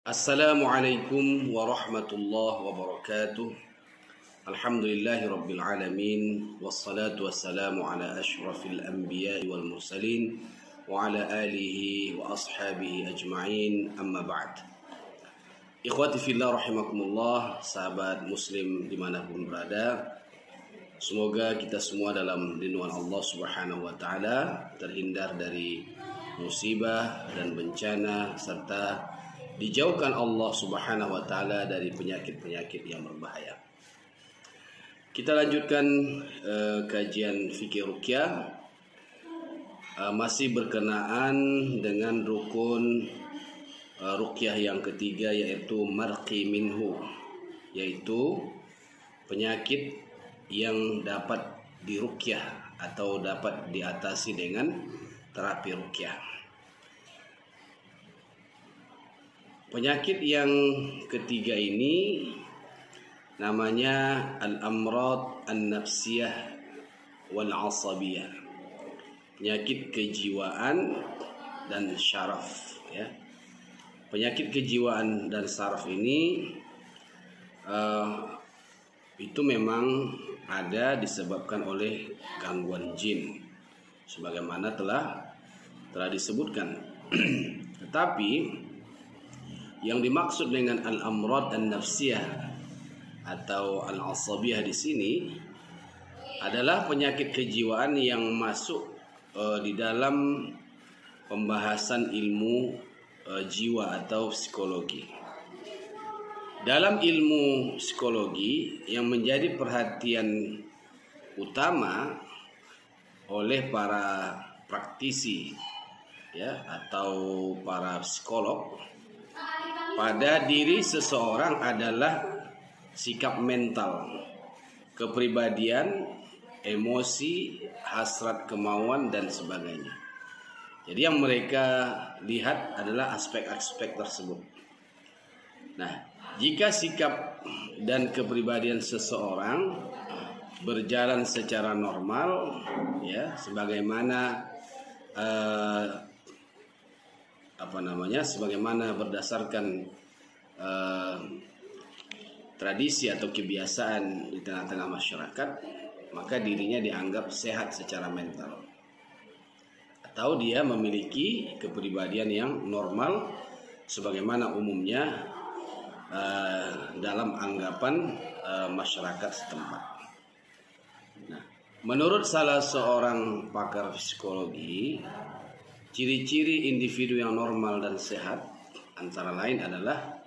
Assalamualaikum warahmatullahi wabarakatuh. Alhamdulillahi rabbil alamin. Wassalatu wassalamu ala ashrafil anbiya'i wal mursalin wa ala alihi wa ashabihi ajma'in, amma ba'd. Ikhwati fillah rahimakumullah, sahabat muslim dimanapun berada, semoga kita semua dalam lindungan Allah subhanahu wa ta'ala, terhindar dari musibah dan bencana, serta dijauhkan Allah subhanahu wa ta'ala dari penyakit-penyakit yang berbahaya. Kita lanjutkan kajian fikih ruqyah, masih berkenaan dengan rukun ruqyah yang ketiga, yaitu marqi minhu, yaitu penyakit yang dapat diruqyah atau dapat diatasi dengan terapi ruqyah. Penyakit yang ketiga ini namanya al-amrad an-nafsiyah wal-asabiyah, penyakit kejiwaan dan syaraf, ya. Penyakit kejiwaan dan syaraf ini itu memang ada disebabkan oleh gangguan jin, sebagaimana telah disebutkan. Tetapi yang dimaksud dengan al-amrad an-nafsiyah atau al-asabiyah di sini adalah penyakit kejiwaan yang masuk di dalam pembahasan ilmu jiwa atau psikologi. Dalam ilmu psikologi yang menjadi perhatian utama oleh para praktisi, ya, atau para psikolog pada diri seseorang adalah sikap mental, kepribadian, emosi, hasrat, kemauan, dan sebagainya. Jadi yang mereka lihat adalah aspek-aspek tersebut. Nah, jika sikap dan kepribadian seseorang berjalan secara normal, ya, sebagaimana sebagaimana berdasarkan tradisi atau kebiasaan di tengah-tengah masyarakat, maka dirinya dianggap sehat secara mental, atau dia memiliki kepribadian yang normal sebagaimana umumnya dalam anggapan masyarakat setempat. Nah, menurut salah seorang pakar psikologi, ciri-ciri individu yang normal dan sehat antara lain adalah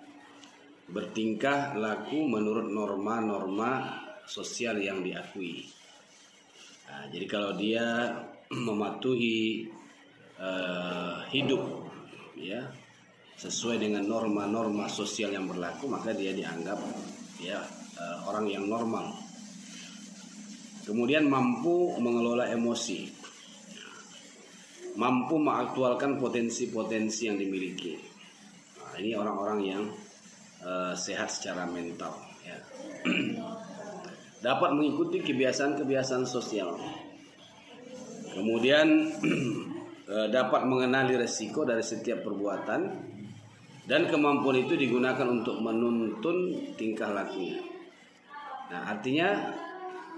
bertingkah laku menurut norma-norma sosial yang diakui. Nah, jadi kalau dia mematuhi hidup, ya, sesuai dengan norma-norma sosial yang berlaku, maka dia dianggap, ya, orang yang normal. Kemudian mampu mengelola emosi, mampu mengaktualkan potensi-potensi yang dimiliki. Nah, ini orang-orang yang sehat secara mental, ya. Dapat mengikuti kebiasaan-kebiasaan sosial. Kemudian dapat mengenali resiko dari setiap perbuatan, dan kemampuan itu digunakan untuk menuntun tingkah lakunya. Nah, artinya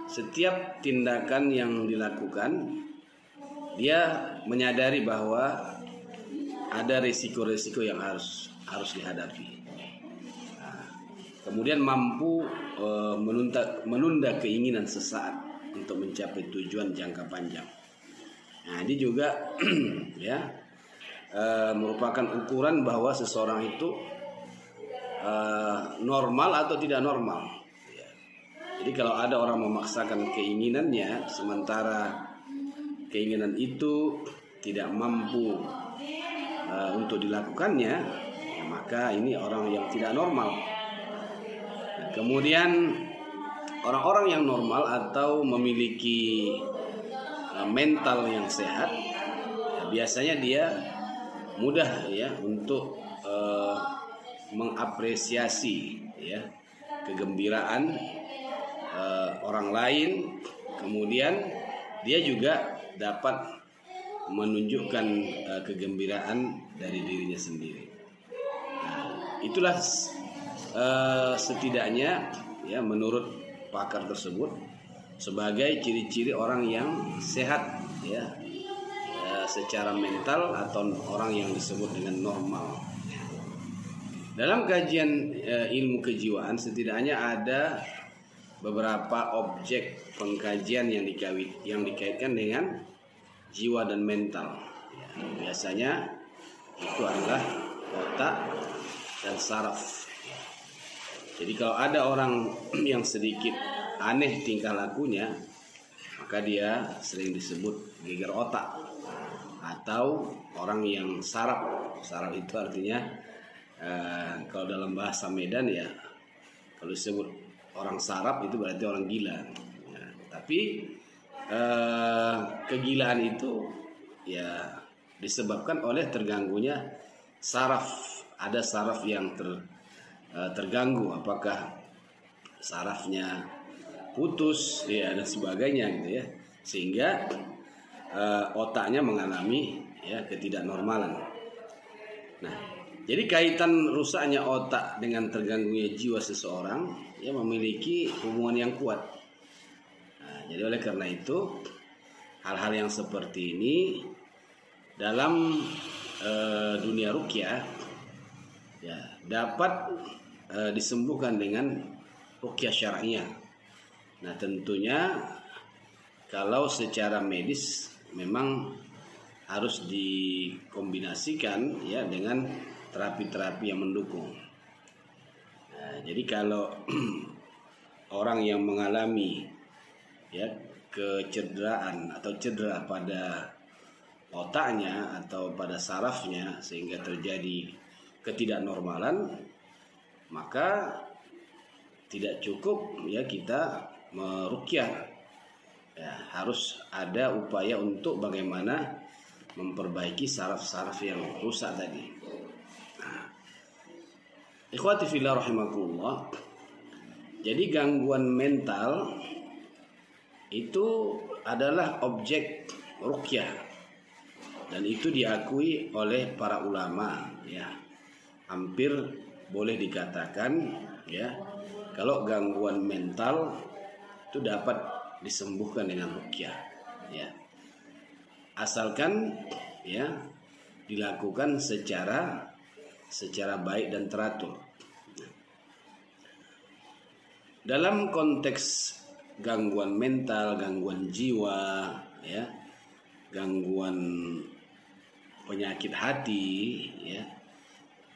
setiap tindakan yang dilakukan, dia menyadari bahwa ada risiko-risiko yang harus dihadapi. Nah, kemudian mampu menunda keinginan sesaat untuk mencapai tujuan jangka panjang. Nah, ini juga ya, merupakan ukuran bahwa seseorang itu normal atau tidak normal. Ya. Jadi kalau ada orang memaksakan keinginannya, sementara keinginan itu tidak mampu untuk dilakukannya, ya, maka ini orang yang tidak normal. Nah, kemudian orang-orang yang normal atau memiliki mental yang sehat, ya, biasanya dia mudah, ya, untuk mengapresiasi, ya, kegembiraan orang lain. Kemudian dia juga dapat menunjukkan kegembiraan dari dirinya sendiri. Nah, itulah setidaknya ya menurut pakar tersebut sebagai ciri-ciri orang yang sehat ya, secara mental atau orang yang disebut dengan normal. Dalam kajian ilmu kejiwaan setidaknya ada beberapa objek pengkajian yang dikaitkan dengan jiwa dan mental. Ya, biasanya itu adalah otak dan saraf. Jadi kalau ada orang yang sedikit aneh tingkah lakunya, maka dia sering disebut geger otak atau orang yang saraf. Saraf itu artinya kalau dalam bahasa Medan ya, kalau disebut orang saraf itu berarti orang gila. Ya, tapi kegilaan itu ya disebabkan oleh terganggunya saraf. Ada saraf yang terganggu, apakah sarafnya putus ya dan sebagainya gitu ya, sehingga otaknya mengalami ya ketidaknormalan. Nah, jadi kaitan rusaknya otak dengan terganggunya jiwa seseorang ya memiliki hubungan yang kuat. Nah, jadi oleh karena itu hal-hal yang seperti ini dalam dunia ruqyah ya dapat disembuhkan dengan ruqyah syar'iyah. Nah, tentunya kalau secara medis memang harus dikombinasikan ya dengan terapi-terapi yang mendukung. Nah, jadi kalau orang yang mengalami ya kecederaan atau cedera pada otaknya atau pada sarafnya sehingga terjadi ketidaknormalan, maka tidak cukup ya kita meruqyah. Ya, harus ada upaya untuk bagaimana memperbaiki saraf-saraf yang rusak tadi. Ikhwati fillah rahimakumullah. Jadi gangguan mental itu adalah objek ruqyah dan itu diakui oleh para ulama ya. Hampir boleh dikatakan ya kalau gangguan mental itu dapat disembuhkan dengan ruqyah ya. Asalkan ya dilakukan secara baik dan teratur. Dalam konteks gangguan mental, gangguan jiwa, ya, gangguan penyakit hati, ya,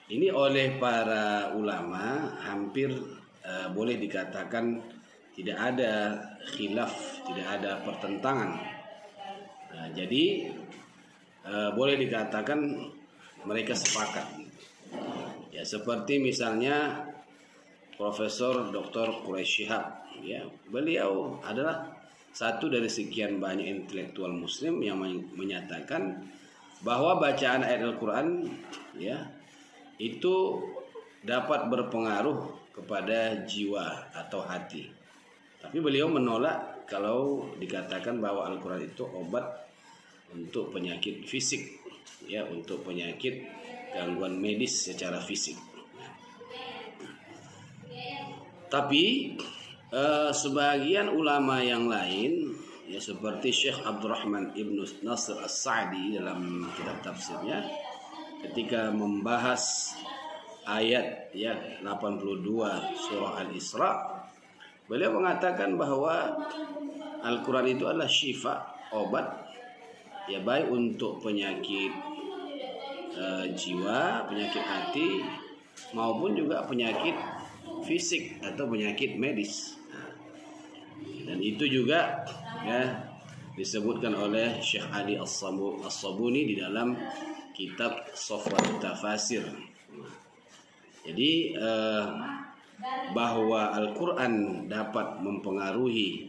ini oleh para ulama hampir boleh dikatakan tidak ada khilaf, tidak ada pertentangan. Nah, jadi boleh dikatakan mereka sepakat. Ya, seperti misalnya Profesor Dr. Quraish Shihab, ya, beliau adalah satu dari sekian banyak intelektual Muslim yang menyatakan bahwa bacaan ayat Al-Quran, ya, itu dapat berpengaruh kepada jiwa atau hati. Tapi beliau menolak kalau dikatakan bahwa Al-Quran itu obat untuk penyakit fisik, ya, untuk penyakit gangguan medis secara fisik. Tapi sebagian ulama yang lain, ya, seperti Syekh Abdurrahman Ibnu Nasr As-Sa'di dalam kitab tafsirnya ketika membahas ayat ya 82 surah Al-Isra, beliau mengatakan bahwa Al-Quran itu adalah syifa, obat, ya, baik untuk penyakit jiwa, penyakit hati, maupun juga penyakit fisik atau penyakit medis. Dan itu juga ya disebutkan oleh Syekh Ali As-Sabuni di dalam kitab Safwatut Tafasir. Jadi bahwa Al-Quran dapat mempengaruhi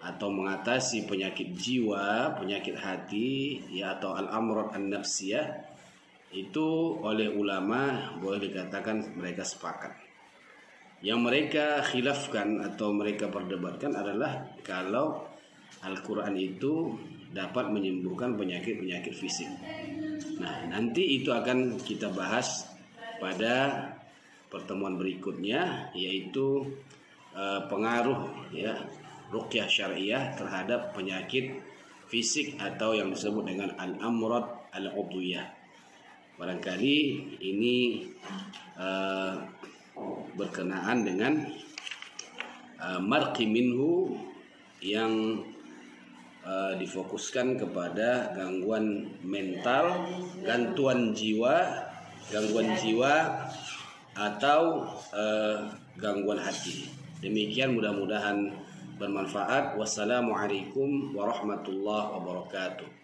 atau mengatasi penyakit jiwa, penyakit hati, ya, atau al-amrad an-nafsiyah, itu oleh ulama boleh dikatakan mereka sepakat. Yang mereka khilafkan atau mereka perdebatkan adalah kalau Al-Quran itu dapat menyembuhkan penyakit-penyakit fisik. Nah, nanti itu akan kita bahas pada pertemuan berikutnya, yaitu pengaruh ya ruqyah syariah terhadap penyakit fisik atau yang disebut dengan al-amrad al-udwiyah. Barangkali ini berkenaan dengan marqi minhu yang difokuskan kepada gangguan mental, gangguan jiwa atau gangguan hati. Demikian, mudah-mudahan bermanfaat. Wassalamualaikum warahmatullahi wabarakatuh.